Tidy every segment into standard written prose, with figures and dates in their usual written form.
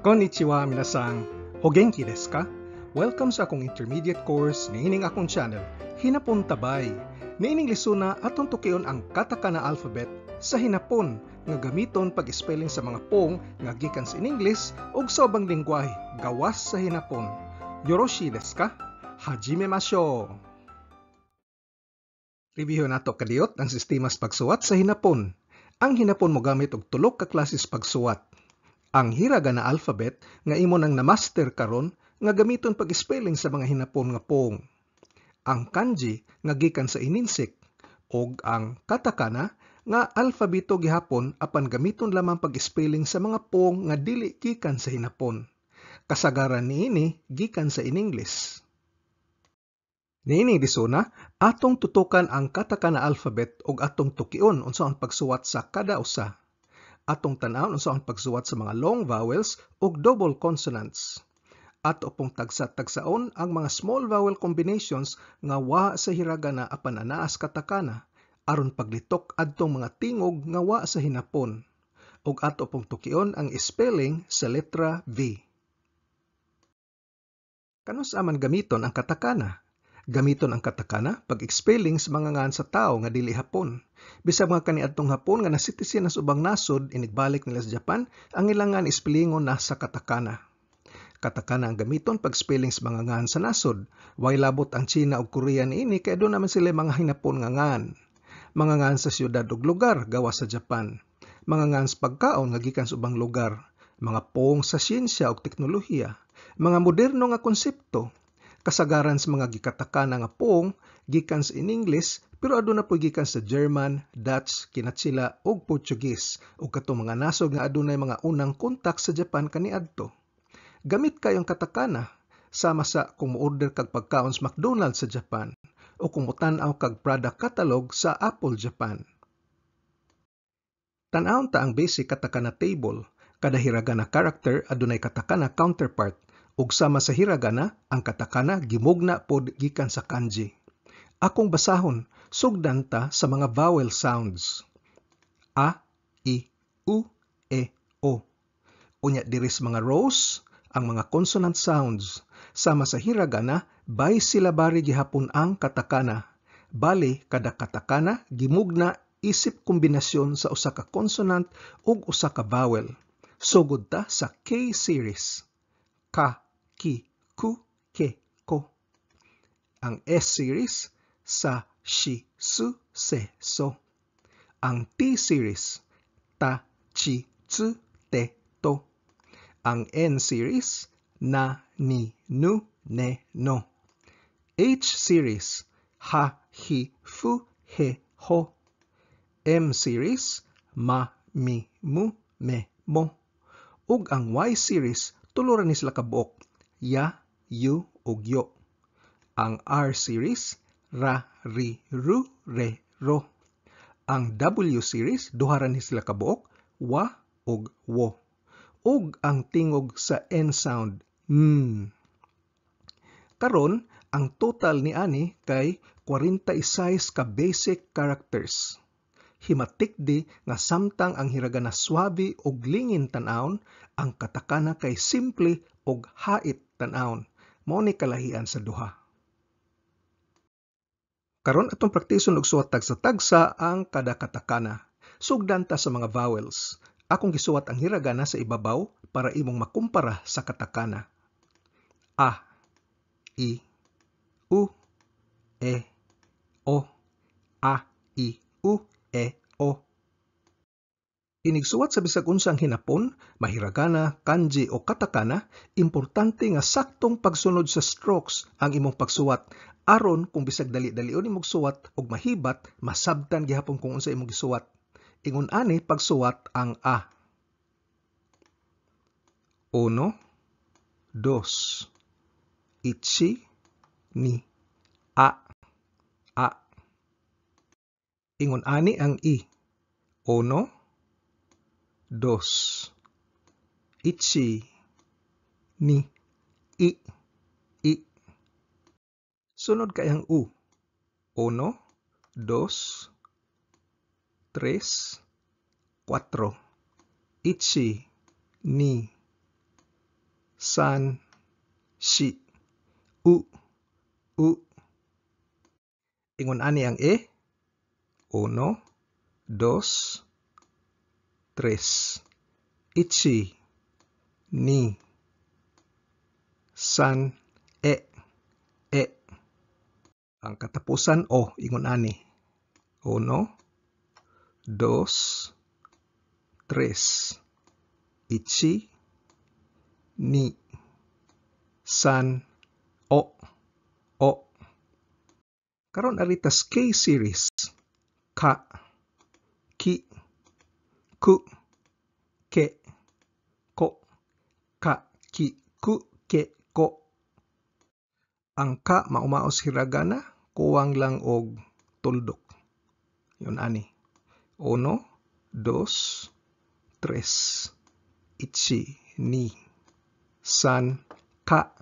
Konnichiwa minasan, o genki desu ka? Welcome sa akong intermediate course niining akong channel, Hinapon Tabay. Niining lisuna atong tukion ang katakana alphabet sa Hinapon nga gamiton pag-spelling sa mga pong nga gikan sa English ug sa ubang lengguwahe gawas sa Hinapon. Yoroshi desu ka? Hajimemashou! Review nato kadiyot ang sistema sa pagsuwat sa Hinapon. Ang Hinapon mogamit og tulo ka klases pagsuwat. Ang hiragana alphabet nga imo nang na-master karon nga gamiton pag-spelling sa mga Hinapon nga pong. Ang kanji nga gikan sa ininsik ug ang katakana nga alfabeto gihapon apan gamiton lamang pag-spelling sa mga pong nga dili gikan sa Hinapon. Kasagaran niini gikan sa in-English. Niining lisuna, atong tutukan ang katakana alphabet ug atong tukion unsa ang pagsuwat sa kada usa. Atong tan-awon unsa ang pagsuwat sa mga long vowels ug double consonants. Ato pong tagsa-tagsaon ang mga small vowel combinations nga wa sa hiragana apan anaa sa katakana aron paglitok adtong mga tingog nga wa sa Hinapon. Ug ato pong tukion ang spelling sa letra V. Kanus-a man gamiton ang katakana? Gamiton ang katakana pag-spelling sa mga ngan sa tao nga dili Hapon. Bisag mga kaniadtong Hapon nga nasitizen sa ubang nasod inigbalik nila sa Japan, ang ilang ngan spellingon na sa katakana. Katakana ang gamiton pag-spelling sa mga ngan sa nasod. Way labot ang China ug Korea niini kay aduna naman sila mga Hinapon nga ngan. Mga ngan sa siyudad ug lugar gawas sa Japan. Mga ngan sa pagkaon nga gikan sa ubang lugar. Mga pong sa siyensya ug teknolohiya. Mga moderno nga konsepto. Kasagaran sa mga gikatakana nga pong gikan sa in-English pero aduna po gikan sa German, Dutch, Kinatsila ug Portuguese ug katong mga nasod nga adunay mga unang kontak sa Japan kaniadto. Gamit kayong katakana sama sa kung mo-order kag pagkaon sa McDonald's sa Japan o kung mutan-aw kag product catalog sa Apple Japan. Tan-awon ta ang basic katakana table. Kada hiragana character adunay katakana counterpart. Ug sama sa hiragana, ang katakana gimugna pod gikan sa kanji. Akong basahon, sugdan ta sa mga vowel sounds. A, I, U, E, O. Unya diri sa mga rows, ang mga consonant sounds. Sama sa hiragana, bisyllabary gihapon ang katakana. Bali, kada katakana gimugna isip kombinasyon sa usa ka consonant ug usa ka vowel. Sugod ta sa K-series. Ka, ki, ku, ke, ko. Ang S-series sa, shi, su, se, so. Ang T-series ta, chi, tsu, te, to. Ang N-series na, ni, nu, ne, no. H-series ha, hi, fu, he, ho. M-series ma, mi, mu, me, mo. Ug ang Y-series tulo ra ni sila ka buok, ya, yu, ug yo. Ang R-series, ra, ri, ru, re, ro. Ang W-series, duha ra ni sila ka buok, wa, ug wo. Ug ang tingog sa N-sound, Karon, ang total ni ani kay 46 ka basic characters. Himatikdi nga samtang ang hiragana swabe ug lingin tan-awon, ang katakana kay simple ug hait tan-awon. Mao ni kalahian sa duha. Karon atong praktison og suwat tagsa-tagsa ang kada katakana. Sugdan ta sa mga vowels. Akong gisuwat ang hiragana sa ibabaw para imong makumpara sa katakana. A, I, U, E, O. A, I, U, E, O. Inigsuwat sa bisag unsang Hinapon, mahiragana, kanji o katakana, importante nga saktong pagsunod sa strokes ang imong pagsuwat aron kung bisag dali-dalion imong suwat og mahibat, masabtan gihapon kung unsa imong gisuwat. Ingon ani pagsuwat ang A. 1, 2, ichi, ni, a. Ingon ani ang I. 1, 2, ichi, ni, i. Sunod kay ang U. 1, 2, 3, 4. Ichi, ni, san, shi, u, u. Ingon ani ang e. 1, 2, 3. Ichi, ni, san, e. Ang katapusan o, ingon ani. 1, 2, 3. Ichi, ni, san, o. Karon aritas K series. Ka, ki, ku, ke, ko, ka, ki, ku, ke, ko. Ang ka maumaos hiragana, kuwang lang og tuldok. Yun ani. 1, 2, 3. Ichi, ni, san, ka.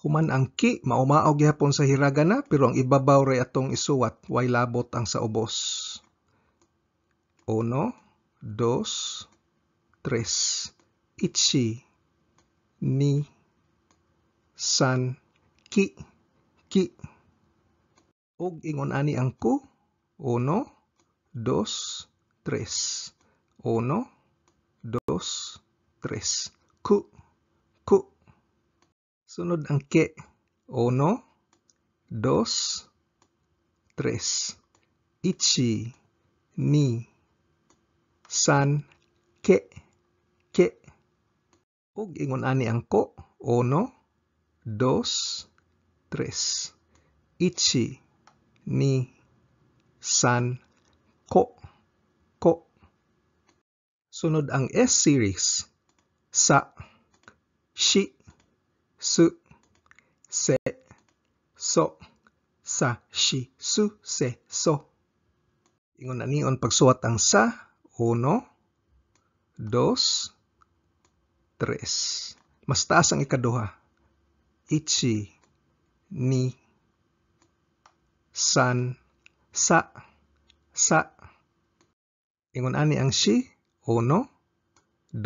Human ang ki maumaog gyapon sa hiragana pero ang ibabaw ray atong isuwat way labot ang sa ubos. 1, 2, 3. Ichi, ni, san, ki. Ug ingon ani ang ku. 1, 2, 3. 1, 2, 3. Ku. Sunod ang ke. 1, 2, 3. Ichi, ni, san, ke. Ug ingon ani ang ko. 1, 2, 3. Ichi, ni, san, ko. Sunod ang S series. Sa, shi, su, se, so. Sa, shi, su, se, so. Ingon na niyon pagsuwat ang sa. 1, 2, 3. Mas taas ang ikaduha. Ichi, ni, san, sa. Ingon ani ang shi. 1, 2, 3.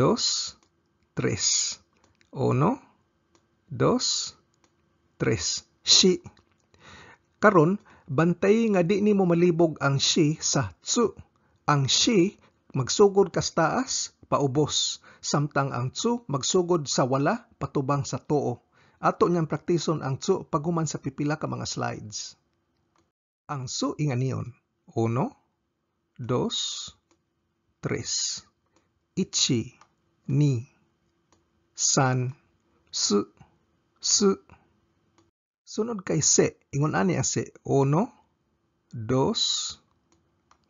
1, 2, 3. Shi. Karon, bantay nga di nimo malibog ang shi sa tsu. Ang shi magsugod kas taas, paubos. Samtang ang tsu magsugod sa wala, patubang sa tuo. Ato niyang praktison ang tsu paghuman sa pipila ka mga slides. Ang tsu inganiyon. 1, 2, 3. Ichi, ni, san, su. Sunod kay se. Ingon ani ang se. 1, 2,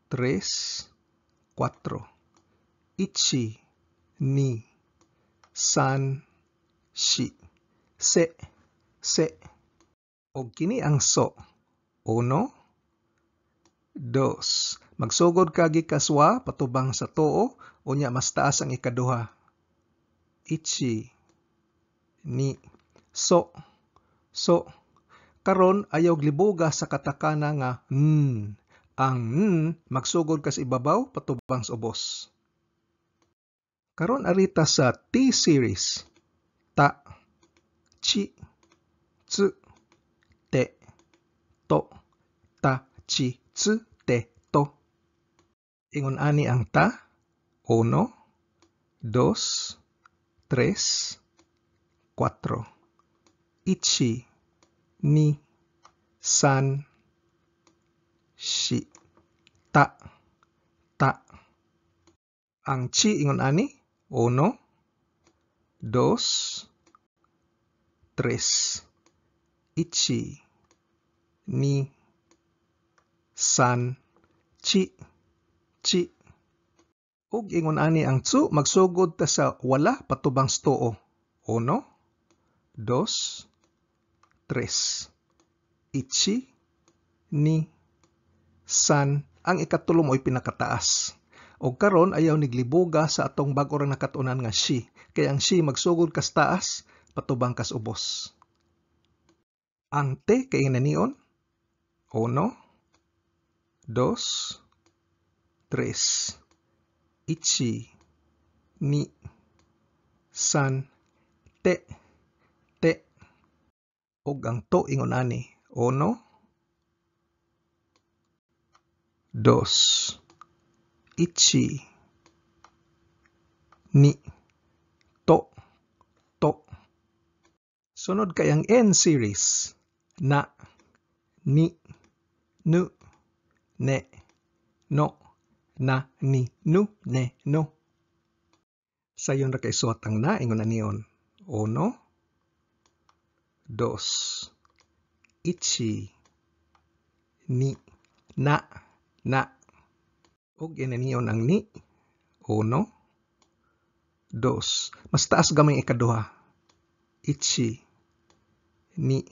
3, 4. Ichi, ni, san, shi. Se. Og kini ang so. 1, 2. Magsugod ka gikaswa patubang sa tuo unya mas taas ang ikaduha. Ichi, ni, so. Karon ayaw glibuga sa katakana nga n. Ang n magsugod kas ibabaw patubang sa ubos. Karon arita sa T series. Ta, chi, tsu, te, to. Ta, chi, tsu, te, to. Ingon ani ang ta. 1, 2, 3, 4. Ichi, ni, san, shi. Ta. Ang chi ingon ani. 1, 2, 3. Ichi, ni, san, chi. Ug ingon ani ang tsu magsugod ta sa wala patubang sa tuo. 1, 2, 3. Ichi, ni, san. Ang ikatulo mo'y pinakataas. O karon ayaw niglibuga sa atong bag-o ra nakatunan nga shi. Kaya ang shi magsugod kas taas, patubang kas ubos. Ang te kay nanion. 1, 2, 3. Ichi, ni, san, te, te. Og ang to ingon ani. 1, 2, ichi, ni, to, to. Sunod kay ang N series. Na, ni, nu, ne, no, na, ni, nu, ne, no. Sayon ra kay suwat ang na ingon anion. 1, 2, ichi, ni, na, na. Og inaniyon ang ni. 1, 2. Mas taas gamay ikaduha. Ichi, ni.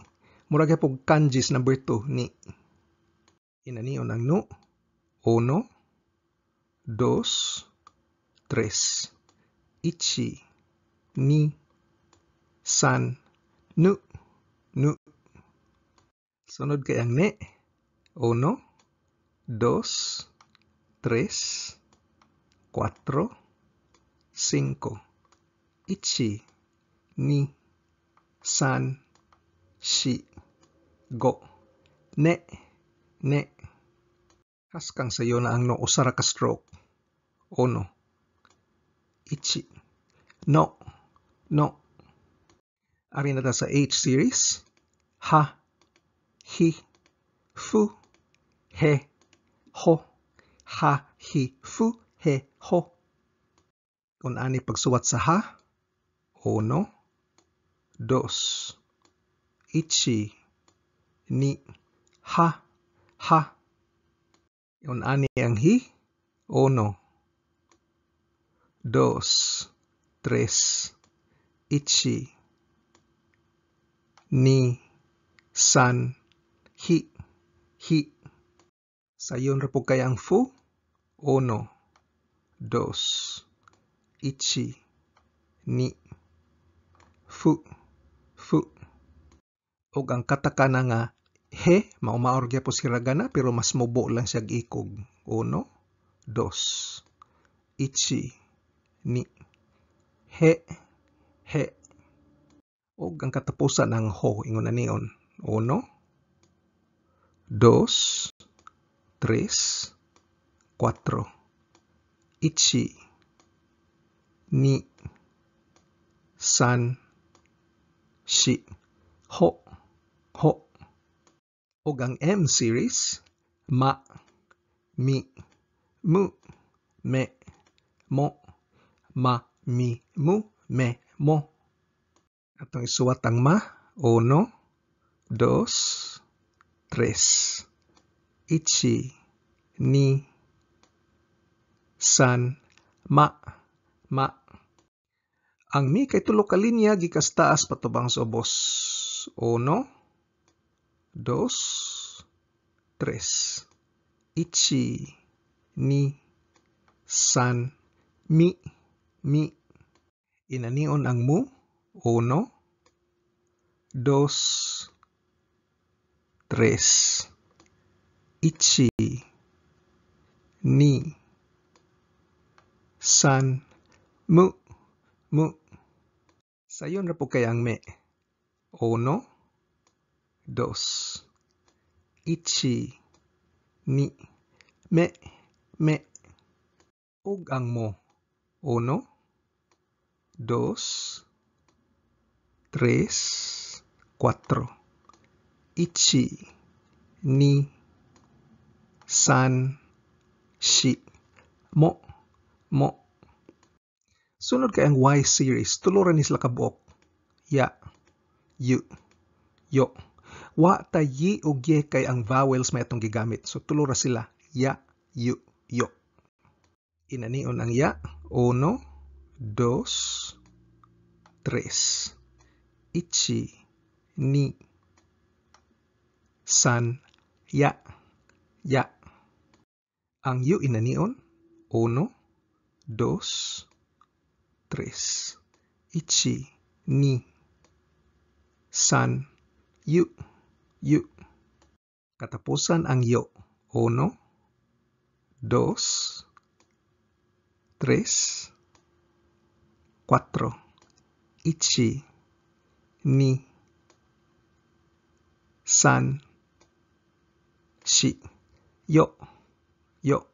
Murag gyapon kanjis number 2 ni. Inaniyon ang no. 1, 2, 3. Ichi, ni, san, nu, nu. Sunod kay ang ne. 1, 2, 3, 4, 5. Ichi, ni, san, shi, go. Ne, ne. Haskang sayo na ang no usara ka stroke. 1, ichi, no, no. Ari na ta sa H series. Ha, hi, fu, he, ho. Ha, hi, fu, he, ho. Kung ani pagsuwat sa ha. 1, 2, ichi, ni, ha, ha. Kung ani ang hi. 1, 2, 3, ichi, ni, san, hi, hi. Sayon ra po kay ang fu. 1, 2, ichi, ni, fu, fu. Og ang katakana nga he, maumaor gyapon si hiragana pero mas mubo lang siya ikog. 1, 2, ichi, ni, he, he. Og ang katapusan ng ho, ingon na niyon. 1, 2, 3, 4. Ichi, ni, san, shi, ho, ho. Og ang M series. Ma, mi, mu, me, mo. Ma, mi, mu, me, mo. Atong isuwat ang ma. 1, 2, 3. Ichi, ni, san, ma, ma. Ang mi kay tulo ka linya gikas taas patubang sa ubos. 1, 2, 3. Ichi, ni, san, mi, mi. Inanion ang mu. 1, 2, 3. Ichi, ni, san, mu, mu. Sayon ra po kay ang me. 1, 2. Ichi, ni, me, me. Og ang mo. 1, 2, 3, 4. Ichi, ni, san, shi, mo, mo. Sunod kay ang Y series. Tulo ra ni sila kabuok. Ya, yu, yo. Wa ta yi o ye kay ang vowels may atong gigamit. So tulo ra sila. Ya, yu, yo. Inanion ang ya. 1, 2, 3. Ichi, ni, san, ya, ya. Ang yu inanion. 1, 2, 3. Ichi, ni, san, yu, yu. Katapusan ang yo. 1, 2, 3, 4. ichi, ni, san, shi, yo, yo.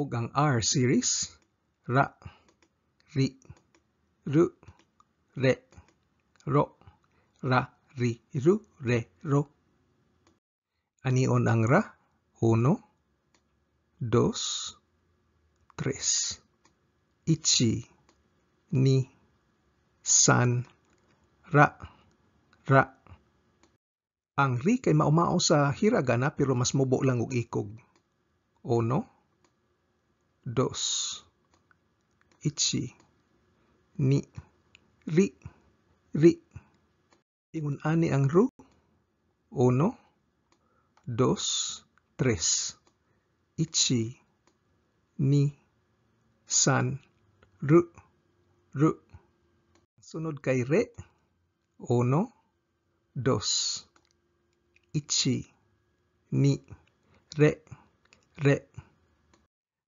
Ug ang R series, ra, ri, ru, re, ro, ra, ri, ru, re, ro. Anion ang ra? 1, 2, 3. Ichi, ni, san, ra, ra. Ang ri kay maumao sa hiragana pero mas mubo lang og ikog. 1, 2. Ichi, ni, ri, ri. Ingon ani ang ru? 1, 2, 3. Ichi, ni, san, ru, ru. Sunod kay re. 1, 2. Ichi, ni, re, re.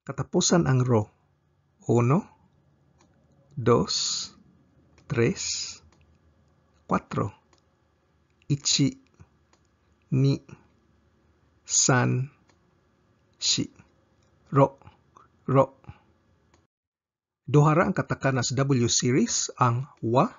Katapusan ang ro. 1, 2, 3, 4. Ichi, ni, san, shi, ro, ro. Duhara ang katakana sa W series, ang wa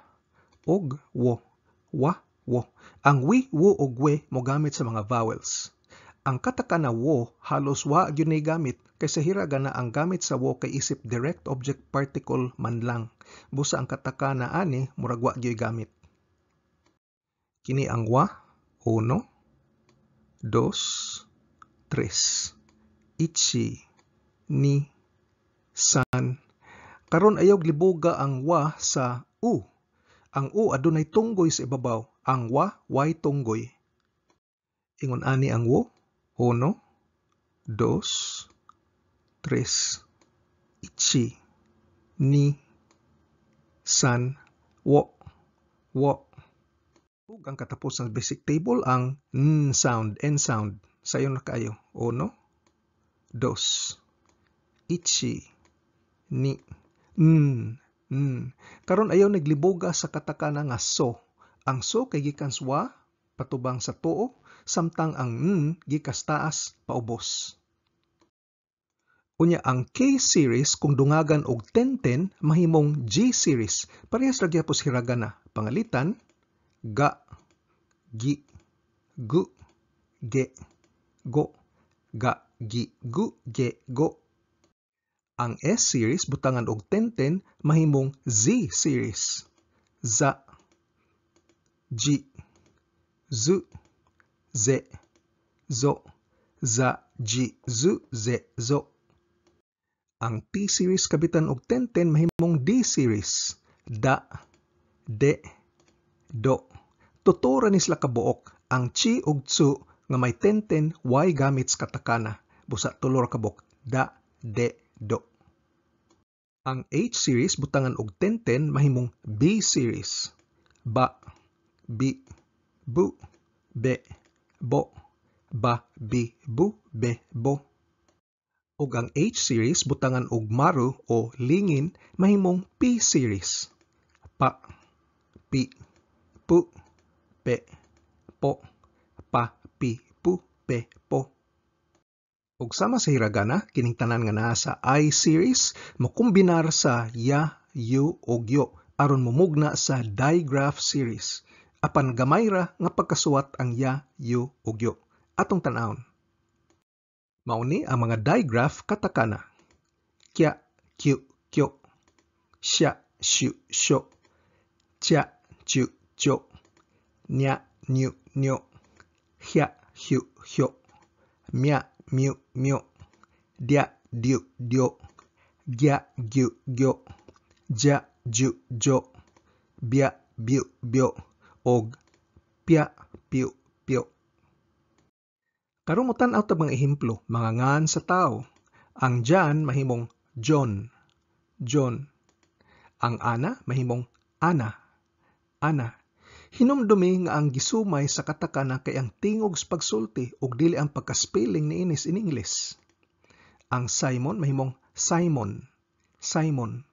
ug wo. Wa, wo. Ang wi, wo ug we mo gamit sa mga vowels. Ang katakana wo halos wa gyud nay gamit kay sa hiragana ang gamit sa wo kay isip direct object particle man lang. Busa ang katakana ani murag wa gyud gamit. Kini ang wa. 1, 2, 3. Ichi, ni, san. Karon ayaw libuga ang wa sa u. Ang u adunay tunggoy sa ibabaw. Ang wa, way tunggoy. Ingon ani ang wo. 1, 2, 3. Ichi, ni, san, wo, wo. Ug ang katapusan basic table ang n sound, n sound. Sayon na kayo. 1, 2. Ichi, ni, Karon ayaw naglibuga sa katakana nga so. Ang so kay gikan sa wa patubang sa tuo, samtang ang gikas taas paubos. Unya ang K series kung dungagan og 10-10 mahimong G series. Parehas ra gyapon hiragana. Pangalitan ga, gi, gu, ge, go, ga, gi, gu, ge, go. Ang S series butangan og 10-10 mahimong Z series. Za, ji, zu, ze, zo, za, ji, zu, ze, zo. Ang T series kabitan og 10-10 mahimong D series. Da, de, do. Tutura ni sila kabuok. Ang chi ug tsu nga may 10-10 way gamit sa katakana. Busa tulor kabuk. Da, de, do. Ang H series butangan og 10-10 mahimong B series. Ba, bi, bu, be, bo, ba, bi, bu, be, bo. Ug ang H series butangan og maru o lingin mahimong P series. Pa, pi, pu, pe, po, pa, pi, pu, pe, po. Ug sama sa hiragana, kining tanan nga naa sa I series, makombinar sa ya, yu, ug yo, aron mumugna sa digraph series. Apan gamay ra nga pagkasuwat ang ya, yu, ug yo. Atong tan-awon. Mauni ang mga digraph katakana. Kya, kyu, kyo. Sya, syu, syo. Tya, tyu, tyo. Nya, nyu, nyo. Hya, hyu, hyo. Mya, myu, myo. Dya, dyu, dyo. Gya, gyu, gyo. Ja, ju, jo. Bya, byu, byo. Og pya, pyu, pyo. Karon mo tan-aw ta mga ehemplo, mga ngan sa tao. Ang Jan mahimong John, John. Ang Ana mahimong Ana, Ana. Hinumdumi nga ang gisumay sa katakana kay ang tingog sa pagsulti ug dili ang pagka-spelling niinis in English. Ang Simon mahimong Simon, Simon.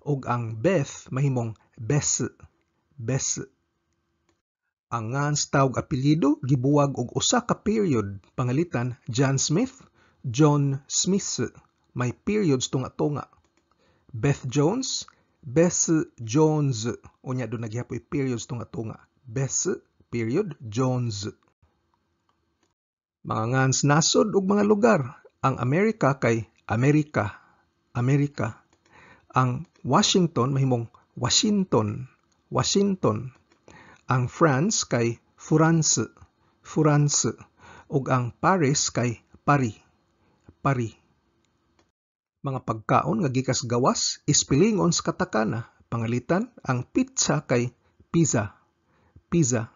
Ug ang Beth mahimong bes, bes. Ang ngans tawag apelyido gibuwag og usa ka period, pangalitan John Smith, John Smith, may periods tunga-tunga. Beth Jones, Beth Jones, unya do naghihapoy periods tunga-tunga. Beth period Jones. Mga ngans nasod ug mga lugar, ang Amerika kay Amerika, Amerika. Ang Washington mahimong Washington, Washington. Ang France kay France, France. Ug ang Paris kay Paris, Paris. Mga pagkaon nga gikas gawas, ispelingon sa katakana. Pangalitan, ang pizza kay pizza, pizza.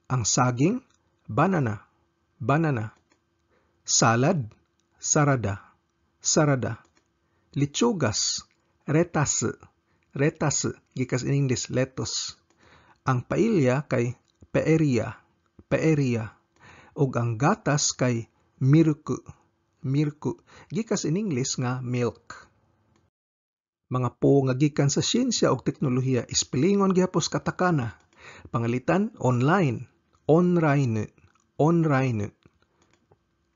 Ang saging, banana, banana. Salad, sarada, sarada. Litsugas, retas, retas. Gikas in English, lettuce. Ang paella kay paella, paella. Ug ang gatas kay milk, milk. Gikas in English nga milk. Mga po nga gikan sa siyensya ug teknolohiya, ispelingon gihapos katakana. Pangalitan, online, online, online.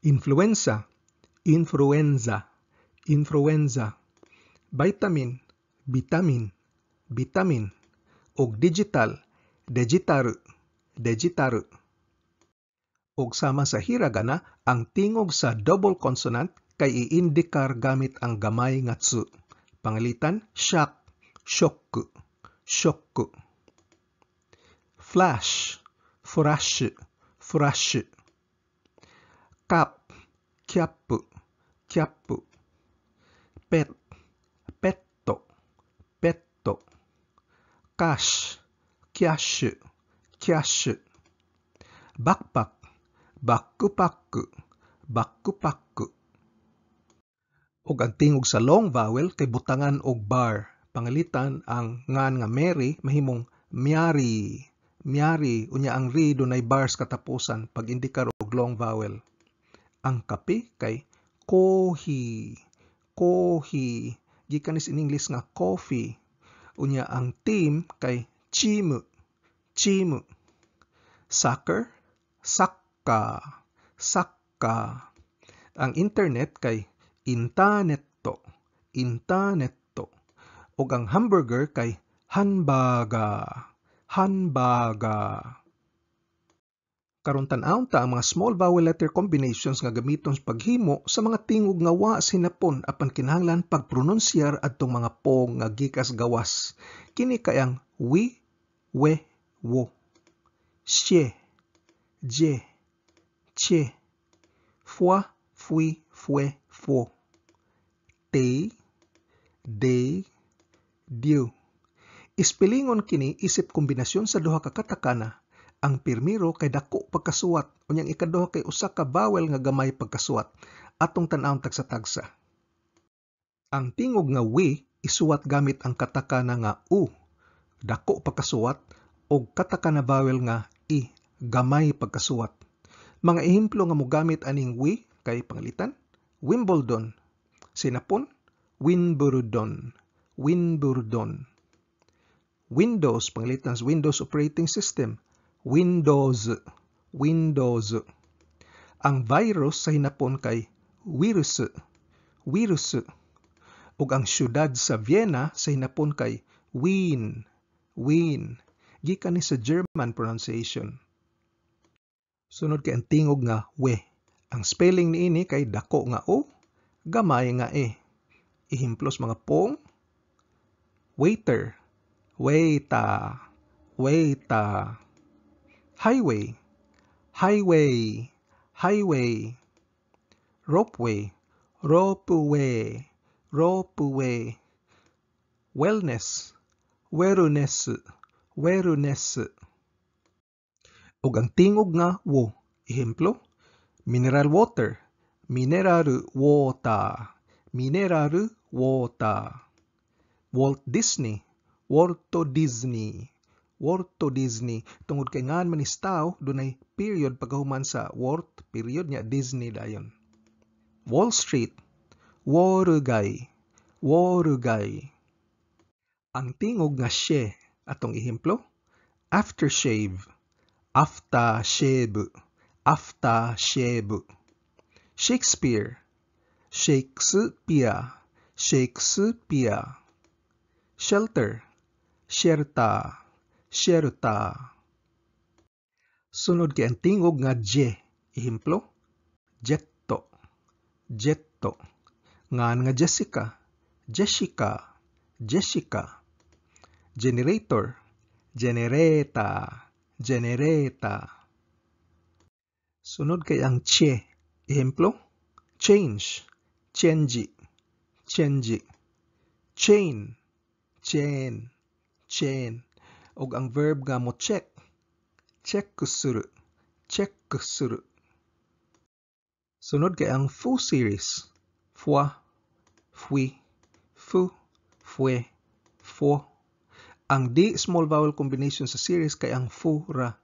Influenza, influenza, influenza. Vitamin, vitamin, vitamin. Ug digital, digital, digital. Ug sama sa hiragana, ang tingog sa double consonant kay iindikar gamit ang gamay nga tsu. Pangalitan, shock, shock, shock. Flash, flash, flash. Cap, cap, cap. Pet, petto, petto. Cash, cash, cash. Backpack, backpack, backpack. Ug ang tingog sa long vowel kay butangan og bar. Pangalitan, ang ngan nga Mary mahimong Miari, Miari. Unya ang ri dunay bars katapusan pag indikar og long vowel. Ang kape kay coffee, coffee. Gikan in English nga coffee. Unya ang team kay team, team. Soccer, sakka, sakka. Ang internet kay interneto, interneto. Ug ang hamburger kay hambaga, hambaga. Karon tan-awon ta ang mga small vowel letter combinations nga gamiton sa paghimo sa mga tingog nga wa sinapon apan kinahanglan pagpronunsyar adtong mga pong nga gikas gawas. Kini kay ang wi, we, wo. Xie, je, che. Foi, fui, fue, fo. Te, de, diu. Ispelingon kini isip kombinasyon sa duha ka katakana. Ang pirmiro kay dako pagkasuwat, unyang ikaduha kay usa ka vowel nga gamay pagkasuwat. Atong tan-awon tagsa-tagsa. Ang tingog nga wi isuwat gamit ang katakana nga u, dako pagkasuwat, o katakana vowel nga i, gamay pagkasuwat. Mga ehemplo nga mogamit aning wi kay pangalitan, Wimbledon. Sinapon, Wimbledon, Wimbledon. Windows, pangalitan sa Windows operating system, Windows, Windows. Ang virus sa hinapon kay virus, virus. Ug ang syudad sa Vienna sa hinapon kay Wien, Wien. Gikan ni sa German pronunciation. Sunod kay ang tingog nga we. Ang spelling niini kay dako nga o, gamay nga e. Ihimplos mga pong, waiter, waita, waita. Highway, highway, highway. Ropeway, ropeway, ropeway. Wellness, wellness, wellness. Ug ang tingog nga wo, ehemplo, mineral water, mineral water, mineral water. Walt Disney, Walto Disney, Walto Disney. Tungod kay ngan man is tao, dunay period pagkahuman sa Walt, period niya Disney dayon. Wall Street, Warugay, Warugay. Ang tingog nga she, Atong ehemplo, aftershave, aftershave, aftershave. Shakespeare, Shakespeare, Shakespeare. Shelter, shelter, shelter. Sunod kay ang tingog nga je. Ehemplo, jetto, jetto. Ngan nga Jessica, Jessica, Jessica. Generator, genereta, genereta. Sunod kay ang che. Ehemplo, change, change, change. Chain, chain, chain. Og ang verb nga mo check, check suru, check suru. Sunod kay ang fu series. Fua, fui, fu, fue, fo. Ang di small vowel combination sa series kay ang fu ra.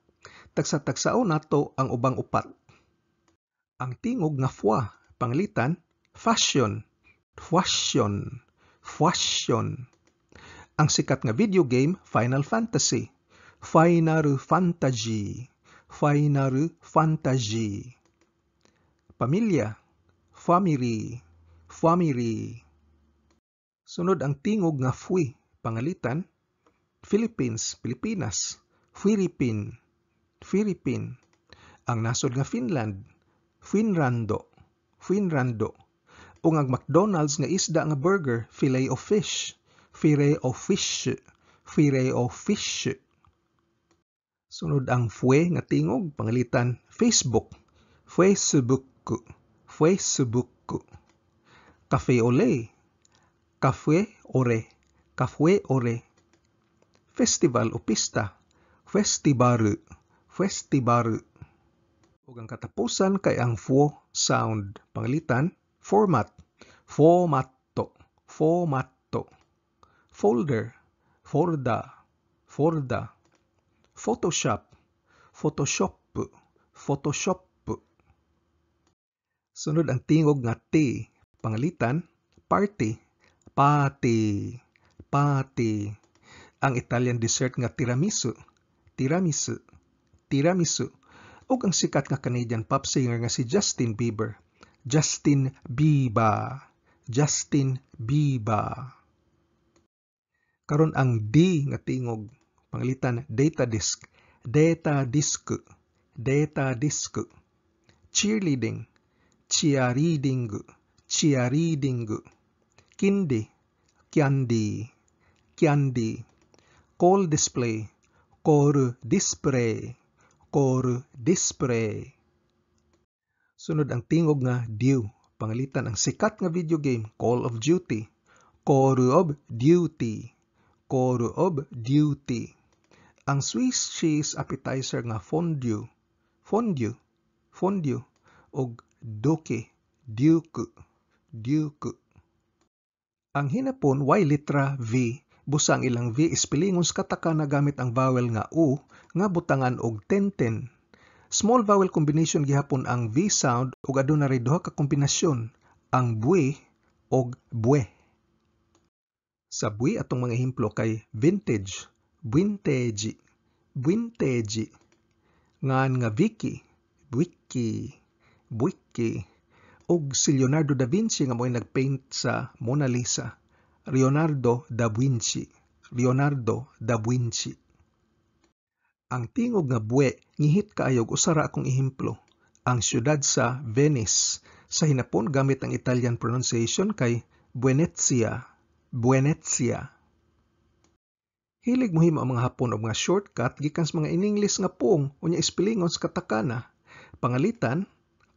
Tagsa-tagsao nato ang ubang upat. Ang tingog nga fua, panglitan, fashion, fashion, fashion. Ang sikat nga video game, Final Fantasy, Final Fantasy, Final Fantasy. Pamilya, family, family. Sunod ang tingog nga fui, pangalitan, Philippines, Pilipinas, Philippine, Philippine. Ang nasod nga Finland, Finrando, Finrando. O ang McDonald's nga isda nga burger, fillet of fish, fillet of fish, fillet of fish. Sunod ang fue nga tingog, pangalitan, Facebook, Facebook, Facebook. Cafe ole, cafe ore, cafe ore. Festival o pista, festival, festival. Ug ang katapusan kay ang fo sound, pangalitan, format, formatto, formatto. Folder, folda, folda. Photoshop, Photoshop, Photoshop. Sunod ang tingog nga T, pangalitan, party, party, party. Ang Italian dessert nga tiramisu, tiramisu, tiramisu. Ug ang sikat nga Canadian pop singer nga si Justin Bieber, Justin Bieber, Justin Bieber. Karon ang D nga tingog, pangalitan, data disk, data disk, data disk. Cheerleading, cheerleading, cheerleading. Candy, candy, candy. Call display, call display, call display. Sunod ang tingog nga due, pangalitan ang sikat nga video game, Call of Duty, Call of Duty, Call of Duty. Ang Swiss cheese appetizer nga fondue, fondue, fondue. Og duke, duke, duke. Ang hinapon y litra V, busa ang ilang V ispelingon sa katakana gamit ang vowel nga U nga butangan og tenten. Small vowel combination gihapon ang V sound ug aduna ray duha ka kombinasyon, ang bue og bue. Sa bui atong mga ehemplo kay vintage, vintage, vintage. Ngan nga Vicky, Vicky, Vicky. Og si Leonardo da Vinci nga mo'y nagpaint sa Mona Lisa, Leonardo da Vinci, Leonardo da Vinci. Ang tingog nga bue ngihit kaayog usara akong ehemplo, ang syudad sa Venice. Sa hinapon gamit ang Italian pronunciation kay Venezia, Venezia. Hilig mohimo ang mga Hapon og mga shortcut gikan sa mga in-English nga poong unya ispelingon sa katakana. Pangalitan,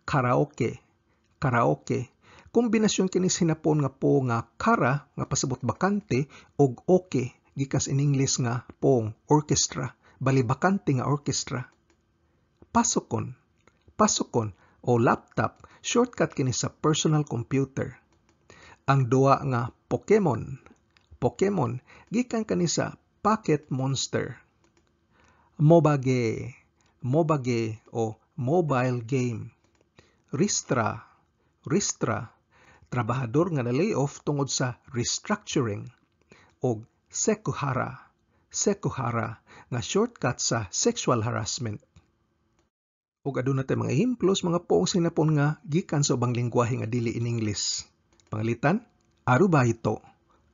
karaoke, karaoke. Kombinasyon kini sa hinapon nga po nga kara nga pasabot bakante og oke gikan sa in-English nga poong orchestra, bali bakante nga orchestra. Pasokon, pasokon o laptop, shortcut kini sa personal computer. Ang duwa nga Pokemon, Pokemon gikan kani sa Pocket Monster. Mobage, mobage o mobile game. Ristra, ristra, trabahador nga na-layoff tungod sa restructuring. Og sekuhara, sekohara nga shortcut sa sexual harassment. Ug aduna tay mga ehemplos mga poong sinapon nga gikan sa ubang lengguwahe nga dili in English. Pangalitan, arubaito.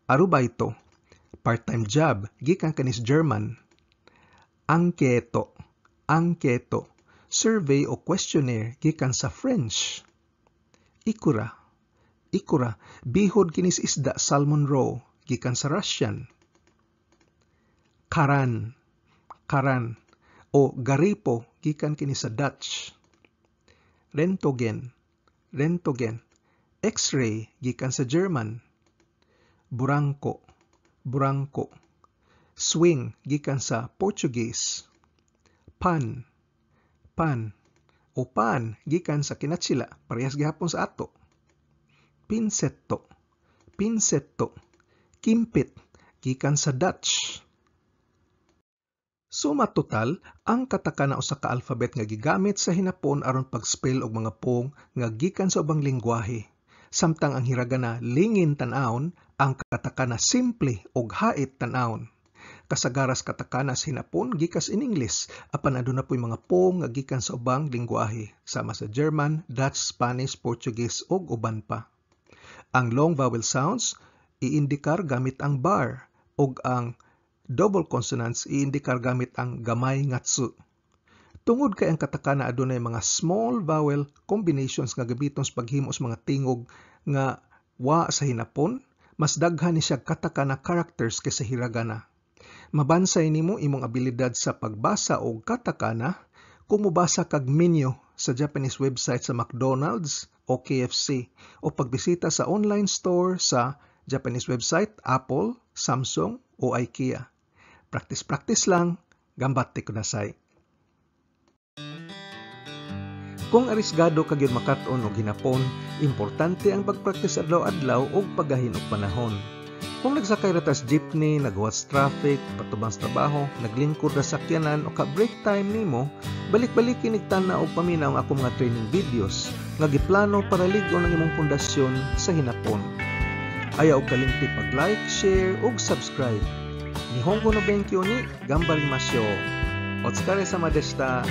Arubaito, part-time job gikan kanis German. Angketo. Angketo, survey o questionnaire gikan sa French. Ikura. Ikura, bihod kinis isda salmon roe gikan sa Russian. Karan. Karan o garipo gikan kini sa Dutch. Rentgen. Rentgen, X-ray gikan sa German. Burangko. Burangko, swing gikan sa Portuguese. Pan. Pan o pan gikan sa kinatsila parehas gihapon sa ato. Pinsetto. Pinsetto, kimpit gikan sa Dutch. Suma total, ang katakana usa ka alphabet nga gigamit sa hinapon aron pag-spell og mga poong nga gikan sa ubang lengguwahe. Samtang ang hiragana lingin tan-awon, ang katakana simple og hait tan-awon. Kasagaras katakana sa hinapon gikas in English, apan aduna po'y mga poong nga gikan sa ubang lengguwahe, sama sa German, Dutch, Spanish, Portuguese ug uban pa. Ang long vowel sounds iindikar gamit ang bar ug ang double consonants iindikar gamit ang gamay nga tsu. Tungod kay ang katakana adunay mga small vowel combinations nga gabiton sa paghimo sa mga tingog nga wa sa hinapon, mas daghan ni siya katakana characters kaysa hiragana. Mabansay nimo imong abilidad sa pagbasa og katakana kung mobasa kag menu sa Japanese website sa McDonald's o KFC o pagbisita sa online store sa Japanese website Apple, Samsung o IKEA. Practice lang, gambatte kunasai. Kung arisgado ka gyud makat-on og hinapon, importante ang pagpractice adlaw-adlaw og paggahin og panahon. Kung nagsakay ra tas jeepney, naghuwas traffic, patubang sa trabaho, naglingkod ra sakyanan o ka break time nimo, balik-balik kinigtan-na og paminaw ang akong mga training videos nga giplano para lig-on ang imong pundasyon sa hinapon. Ayaw og kalimti pag-like, share ug subscribe. Nihongo no benkyo ni Gambarimasyo. Otsukare sama deshita.